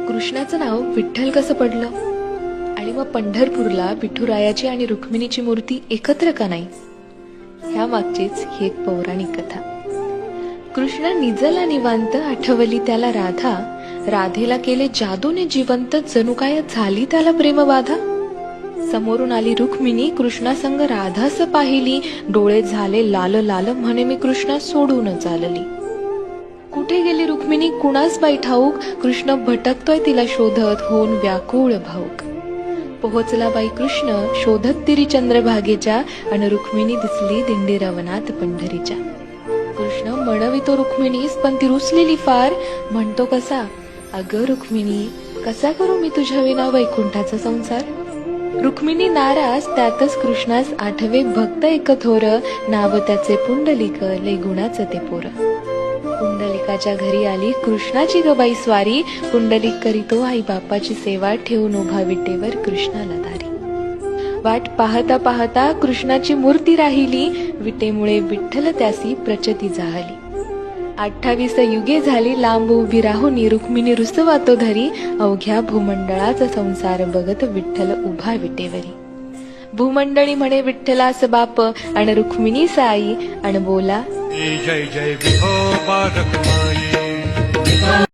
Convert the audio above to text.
कृष्णाचं नाव विठ्ठल कसं पडलं आणि मग पंढरपूरला विठुरायाची आणि रुक्मिणीची मूर्ती एकत्र का नाही? ह्या मागचीच ही एक पौराणिक कथा. कृष्ण निजला निवांत, आठवली त्याला राधा. राधेला केले जादूने जिवंत, जणू काय झाली त्याला प्रेमबाधा. समोरून आली रुक्मिणी, कृष्णासंग राधास पाहिली. डोळे झाले लाल लाल, म्हणे मी कृष्णा सोडून चालली. कुठे गेली रुक्मिणी कुणास बाई ठाऊक, कृष्ण भटकतोय तिला शोधत, होऊन व्याकुळ भाऊक. पोहोचला बाई कृष्ण शोधत तिरी चंद्रभागेच्या, आणि रुक्मिणी दिसली दिंडी रवनात पंढरीच्या. कृष्ण म्हणवितो रुक्मिणीस, पण ती रुसलेली फार. म्हणतो कसा, अगं रुक्मिणी कसा करू मी तुझ्या विना वैकुंठाचा संसार. रुक्मिणी नाराज, त्यातच कृष्णास आठवे भक्त एक थोर. नाव त्याचे पुंडलिक, लय गुणाचं ते पोर. पुंडलिकाच्या घरी आली कृष्णाची गबाई स्वारी. पुंडलिक करीतो आई बापाची सेवा, ठेवून उभा विटेवर कृष्णाला दारी. वाट पाहता पाहता कृष्णाची मूर्ती राहिली. विटेमुळे विठ्ठल त्यासी प्रचती जाहली. 28 युगे झाली लांब उभी राहून, रुक्मिणी रुसवातो धरी. अवघ्या भूमंडळाचा संसार बघत विठ्ठल उभा विटेवरी. भूमंडळी म्हणे विठ्ठलास बाप, आणि रुक्मिणी साई, आणि बोला जय जय विठो बालक माई.